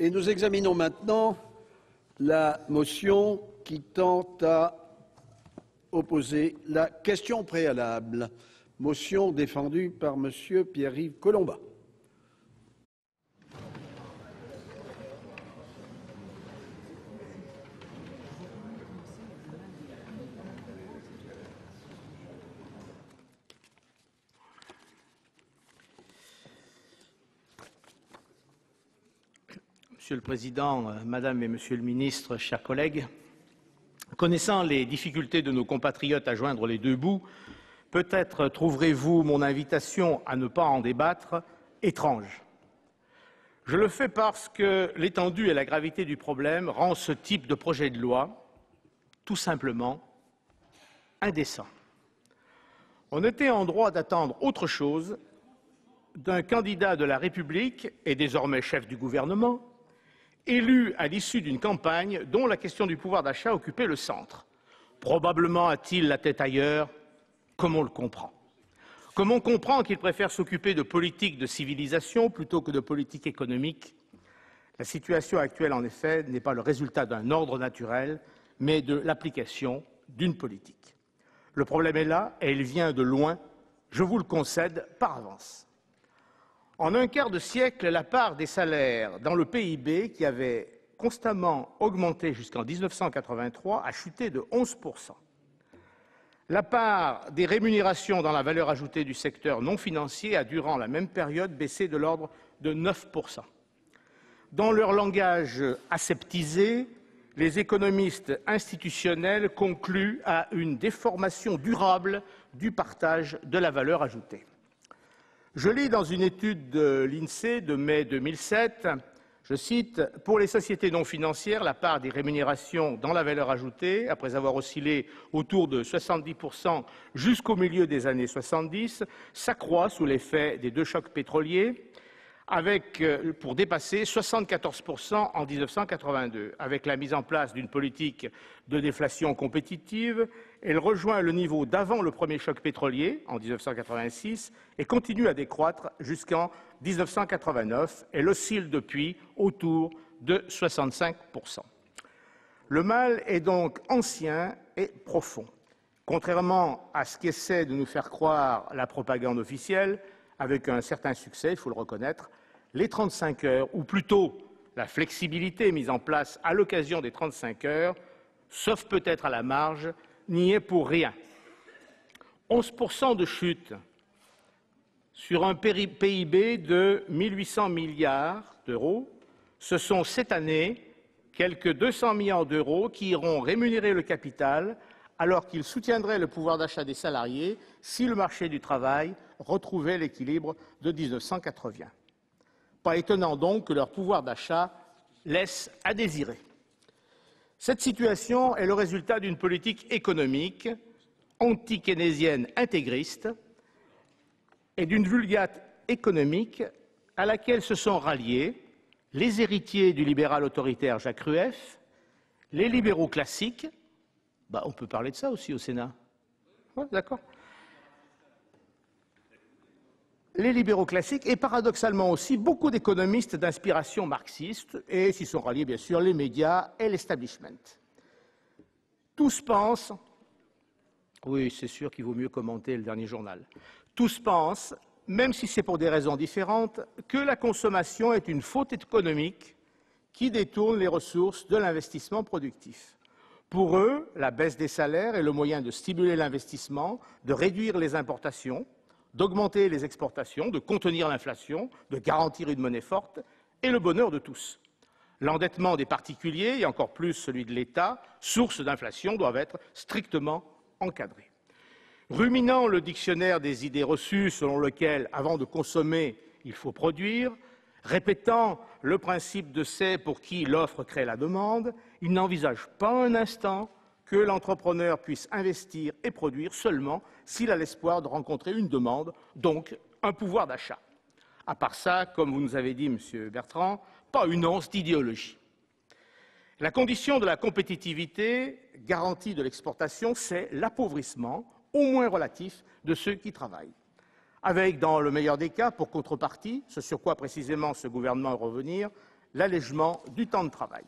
Et nous examinons maintenant la motion qui tend à opposer la question préalable. Motion défendue par M. Pierre-Yves Collombat. Monsieur le Président, Madame et Monsieur le Ministre, chers collègues, connaissant les difficultés de nos compatriotes à joindre les deux bouts, peut-être trouverez-vous mon invitation à ne pas en débattre étrange. Je le fais parce que l'étendue et la gravité du problème rend ce type de projet de loi tout simplement indécent. On était en droit d'attendre autre chose d'un candidat de la République et désormais chef du gouvernement, élu à l'issue d'une campagne dont la question du pouvoir d'achat occupait le centre. Probablement a-t-il la tête ailleurs, comme on le comprend. Comme on comprend qu'il préfère s'occuper de politique de civilisation plutôt que de politique économique. La situation actuelle, en effet, n'est pas le résultat d'un ordre naturel, mais de l'application d'une politique. Le problème est là, et il vient de loin, je vous le concède par avance. En un quart de siècle, la part des salaires dans le PIB, qui avait constamment augmenté jusqu'en 1983, a chuté de 11%. La part des rémunérations dans la valeur ajoutée du secteur non financier a, durant la même période, baissé de l'ordre de 9%. Dans leur langage aseptisé, les économistes institutionnels concluent à une déformation durable du partage de la valeur ajoutée. Je lis dans une étude de l'INSEE de mai 2007, je cite, « Pour les sociétés non financières, la part des rémunérations dans la valeur ajoutée, après avoir oscillé autour de 70% jusqu'au milieu des années 70, s'accroît sous l'effet des deux chocs pétroliers, pour dépasser 74% en 1982. Avec la mise en place d'une politique de déflation compétitive, elle rejoint le niveau d'avant le premier choc pétrolier, en 1986, et continue à décroître jusqu'en 1989. Elle oscille depuis autour de 65%. Le mal est donc ancien et profond. Contrairement à ce qu'essaie de nous faire croire la propagande officielle, avec un certain succès, il faut le reconnaître, les 35 heures, ou plutôt la flexibilité mise en place à l'occasion des 35 heures, sauf peut-être à la marge, n'y est pour rien. 11% de chute sur un PIB de 1 800 milliards d'euros, ce sont cette année quelques 200 milliards d'euros qui iront rémunérer le capital alors qu'ils soutiendraient le pouvoir d'achat des salariés si le marché du travail retrouvait l'équilibre de 1980. Pas étonnant donc que leur pouvoir d'achat laisse à désirer. Cette situation est le résultat d'une politique économique anti-keynésienne intégriste et d'une vulgate économique à laquelle se sont ralliés les héritiers du libéral autoritaire Jacques Rueff, les libéraux classiques, on peut parler de ça aussi au Sénat. Ouais, d'accord. Les libéraux classiques et paradoxalement aussi beaucoup d'économistes d'inspiration marxiste et s'y sont ralliés bien sûr les médias et l'establishment. Tous pensent, oui c'est sûr qu'il vaut mieux commenter le dernier journal, tous pensent, même si c'est pour des raisons différentes, que la consommation est une faute économique qui détourne les ressources de l'investissement productif. Pour eux, la baisse des salaires est le moyen de stimuler l'investissement, de réduire les importations, d'augmenter les exportations, de contenir l'inflation, de garantir une monnaie forte et le bonheur de tous. L'endettement des particuliers, et encore plus celui de l'État, source d'inflation, doivent être strictement encadrés. Ruminant le dictionnaire des idées reçues selon lequel, avant de consommer, il faut produire, répétant le principe de c'est pour qui l'offre crée la demande, il n'envisage pas un instant que l'entrepreneur puisse investir et produire seulement s'il a l'espoir de rencontrer une demande, donc un pouvoir d'achat. À part ça, comme vous nous avez dit, Monsieur Bertrand, pas une once d'idéologie. La condition de la compétitivité garantie de l'exportation, c'est l'appauvrissement, au moins relatif, de ceux qui travaillent. Avec, dans le meilleur des cas, pour contrepartie, ce sur quoi précisément ce gouvernement va revenir, l'allègement du temps de travail.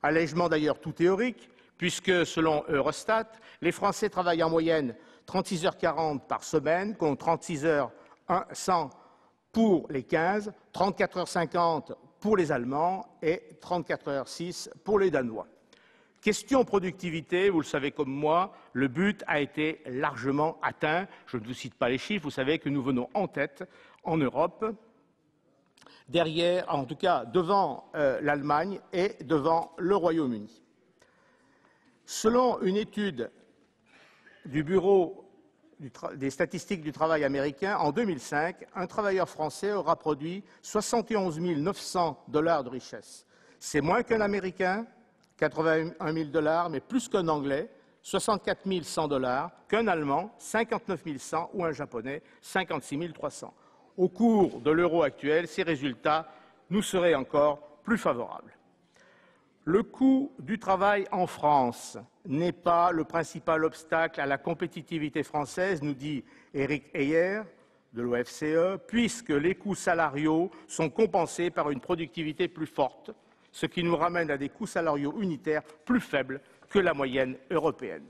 Allègement d'ailleurs tout théorique, puisque selon Eurostat, les Français travaillent en moyenne 36h40 par semaine, contre 36h100 pour les 15, 34h50 pour les Allemands et 34h06 pour les Danois. Question productivité, vous le savez comme moi, le but a été largement atteint. Je ne vous cite pas les chiffres, vous savez que nous venons en tête en Europe, derrière, en tout cas devant l'Allemagne et devant le Royaume-Uni. Selon une étude du Bureau des statistiques du travail américain, en 2005, un travailleur français aura produit 71 900 $ de richesse. C'est moins qu'un Américain, 81 000 $, mais plus qu'un Anglais, 64 100 $, qu'un Allemand, 59 100 ou un Japonais, 56 300. Au cours de l'euro actuel, ces résultats nous seraient encore plus favorables. Le coût du travail en France n'est pas le principal obstacle à la compétitivité française, nous dit Éric Heyer de l'OFCE, puisque les coûts salariaux sont compensés par une productivité plus forte, ce qui nous ramène à des coûts salariaux unitaires plus faibles que la moyenne européenne.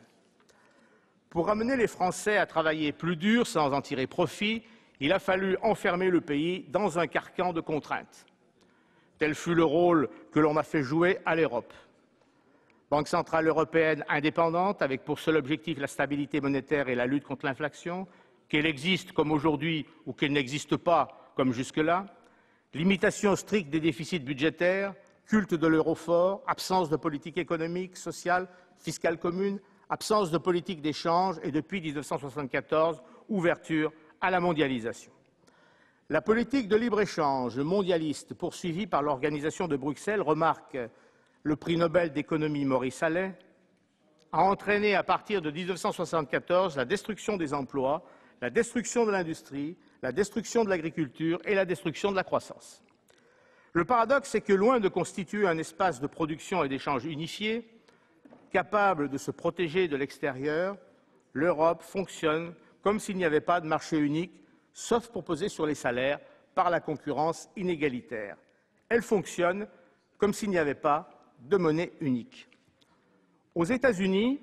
Pour amener les Français à travailler plus dur sans en tirer profit, il a fallu enfermer le pays dans un carcan de contraintes. Tel fut le rôle que l'on a fait jouer à l'Europe. Banque centrale européenne indépendante, avec pour seul objectif la stabilité monétaire et la lutte contre l'inflation, qu'elle existe comme aujourd'hui ou qu'elle n'existe pas comme jusque-là, limitation stricte des déficits budgétaires, culte de l'euro fort, absence de politique économique, sociale, fiscale commune, absence de politique d'échange et, depuis 1974, ouverture à la mondialisation. La politique de libre-échange mondialiste poursuivie par l'Organisation de Bruxelles, remarque le prix Nobel d'économie Maurice Allais, a entraîné à partir de 1974 la destruction des emplois, la destruction de l'industrie, la destruction de l'agriculture et la destruction de la croissance. Le paradoxe, c'est que loin de constituer un espace de production et d'échange unifié, capable de se protéger de l'extérieur, l'Europe fonctionne comme s'il n'y avait pas de marché unique, sauf pour peser sur les salaires par la concurrence inégalitaire. Elle fonctionne comme s'il n'y avait pas de monnaie unique. Aux États-Unis,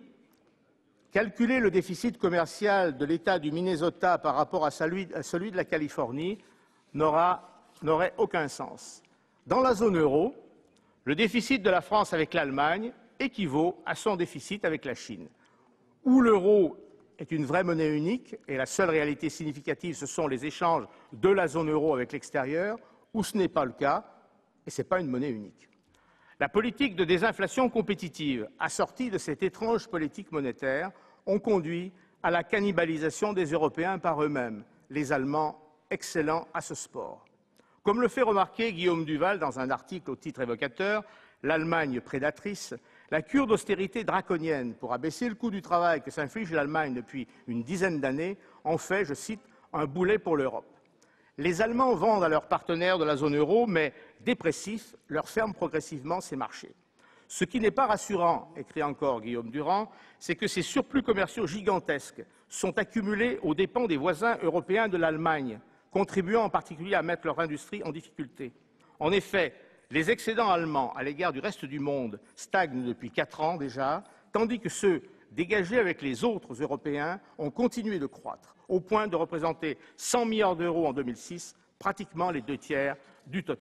calculer le déficit commercial de l'État du Minnesota par rapport à celui de la Californie n'aurait aucun sens. Dans la zone euro, le déficit de la France avec l'Allemagne équivaut à son déficit avec la Chine. Où l'euro est une vraie monnaie unique et la seule réalité significative, ce sont les échanges de la zone euro avec l'extérieur, où ce n'est pas le cas et ce n'est pas une monnaie unique. La politique de désinflation compétitive, assortie de cette étrange politique monétaire, ont conduit à la cannibalisation des Européens par eux-mêmes, les Allemands excellents à ce sport. Comme le fait remarquer Guillaume Duval dans un article au titre évocateur, l'Allemagne prédatrice, la cure d'austérité draconienne pour abaisser le coût du travail que s'inflige l'Allemagne depuis une dizaine d'années en fait, je cite, un boulet pour l'Europe. Les Allemands vendent à leurs partenaires de la zone euro, mais dépressifs leur ferment progressivement ces marchés. Ce qui n'est pas rassurant, écrit encore Guillaume Durand, c'est que ces surplus commerciaux gigantesques sont accumulés aux dépens des voisins européens de l'Allemagne, contribuant en particulier à mettre leur industrie en difficulté. En effet, les excédents allemands à l'égard du reste du monde stagnent depuis 4 ans déjà, tandis que ceux dégagés avec les autres Européens ont continué de croître, au point de représenter 100 milliards d'euros en 2006, pratiquement les 2 tiers du total.